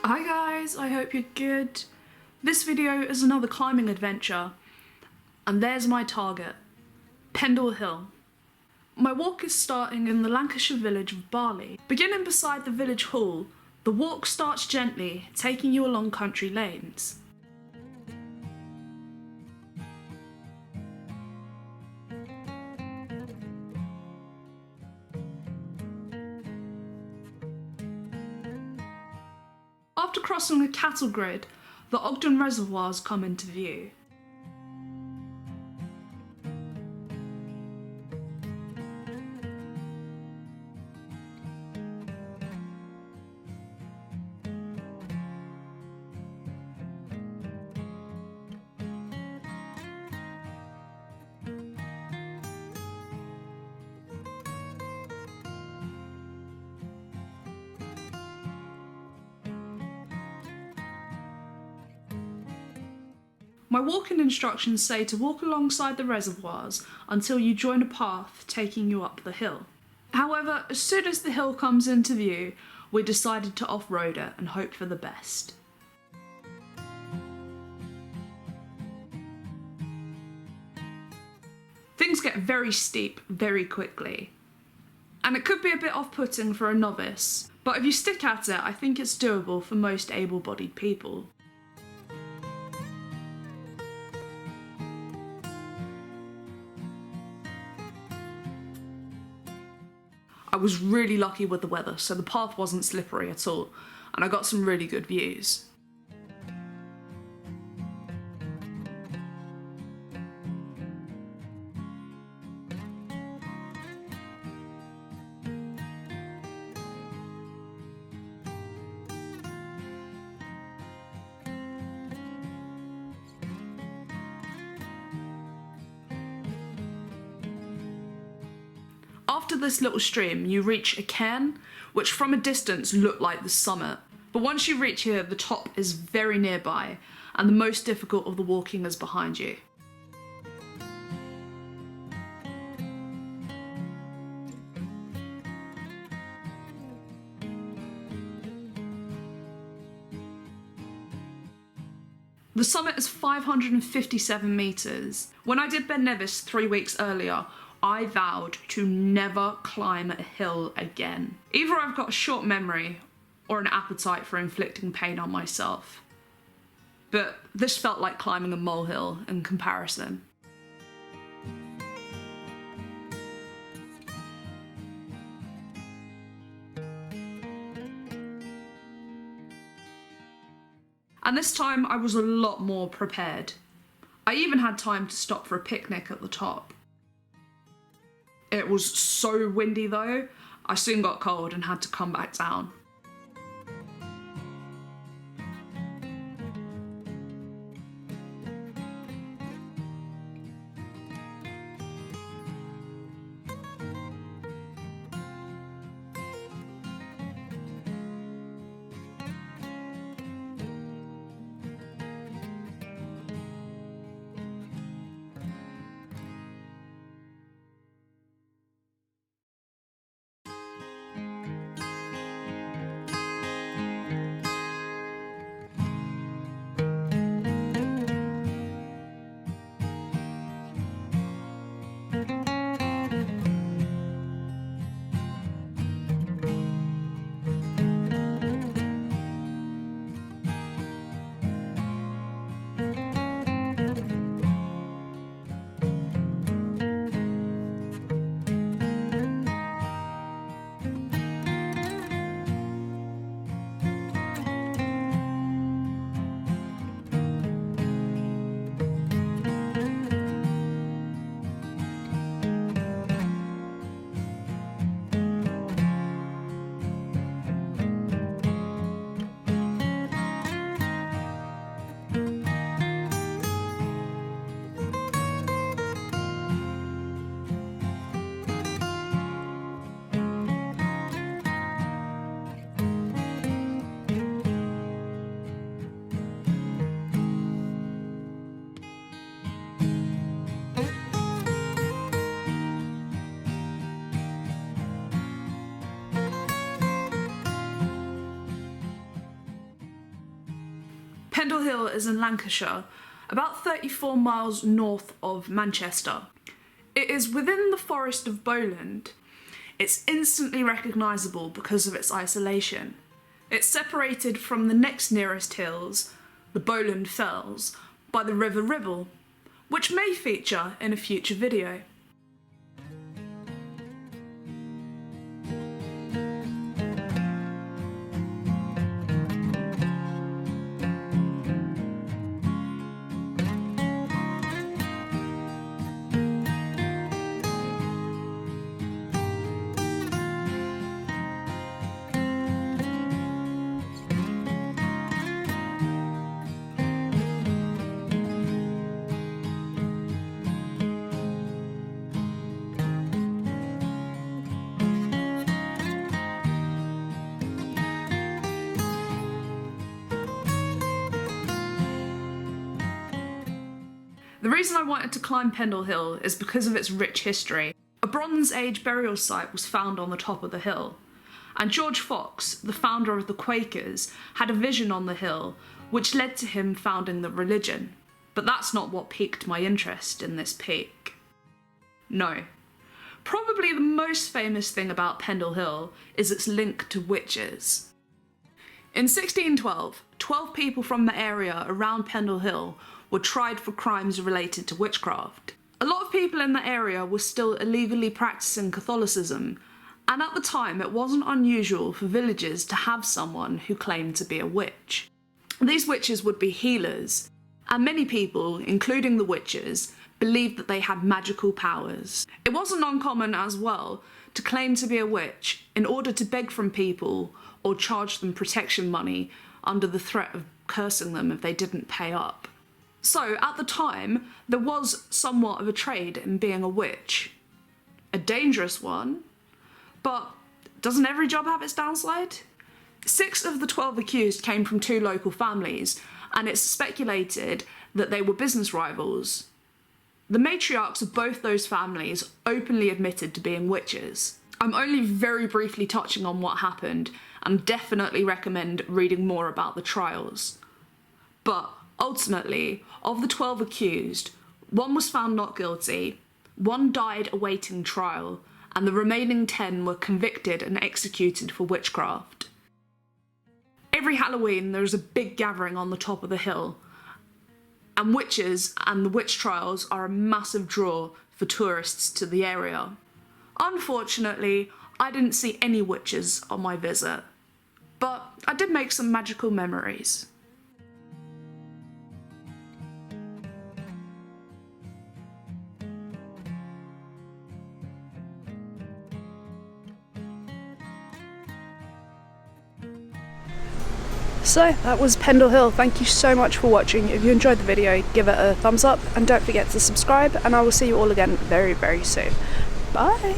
Hi guys, I hope you're good. This video is another climbing adventure, and there's my target, Pendle Hill. My walk is starting in the Lancashire village of Barley. Beginning beside the village hall, the walk starts gently, taking you along country lanes. After crossing a cattle grid, the Ogden reservoirs come into view. My walking instructions say to walk alongside the reservoirs until you join a path taking you up the hill. However, as soon as the hill comes into view, we decided to off-road it and hope for the best. Things get very steep very quickly, and it could be a bit off-putting for a novice, but if you stick at it, I think it's doable for most able-bodied people. I was really lucky with the weather, so the path wasn't slippery at all, and I got some really good views. After this little stream, you reach a cairn, which from a distance looked like the summit. But once you reach here, the top is very nearby, and the most difficult of the walking is behind you. The summit is 557 metres. When I did Ben Nevis 3 weeks earlier, I vowed to never climb a hill again. Either I've got a short memory or an appetite for inflicting pain on myself. But this felt like climbing a molehill in comparison. And this time I was a lot more prepared. I even had time to stop for a picnic at the top. It was so windy though, I soon got cold and had to come back down. Pendle Hill is in Lancashire, about 34 miles north of Manchester. It is within the Forest of Bowland. It's instantly recognisable because of its isolation. It's separated from the next nearest hills, the Bowland Fells, by the River Ribble, which may feature in a future video. The reason I wanted to climb Pendle Hill is because of its rich history. A Bronze Age burial site was found on the top of the hill, and George Fox, the founder of the Quakers, had a vision on the hill which led to him founding the religion. But that's not what piqued my interest in this peak. No. Probably the most famous thing about Pendle Hill is its link to witches. In 1612, 12 people from the area around Pendle Hill were tried for crimes related to witchcraft. A lot of people in the area were still illegally practicing Catholicism, and at the time it wasn't unusual for villages to have someone who claimed to be a witch. These witches would be healers, and many people, including the witches, believed that they had magical powers. It wasn't uncommon as well to claim to be a witch in order to beg from people or charge them protection money under the threat of cursing them if they didn't pay up. So, at the time, there was somewhat of a trade in being a witch. A dangerous one, but doesn't every job have its downside? 6 of the 12 accused came from 2 local families, and it's speculated that they were business rivals. The matriarchs of both those families openly admitted to being witches. I'm only very briefly touching on what happened, and definitely recommend reading more about the trials. But ultimately, of the 12 accused, 1 was found not guilty, 1 died awaiting trial, and the remaining 10 were convicted and executed for witchcraft. Every Halloween there is a big gathering on the top of the hill, and witches and the witch trials are a massive draw for tourists to the area. Unfortunately, I didn't see any witches on my visit, but I did make some magical memories. So that was Pendle Hill. Thank you so much for watching. If you enjoyed the video, give it a thumbs up and don't forget to subscribe, and I will see you all again very, very soon. Bye!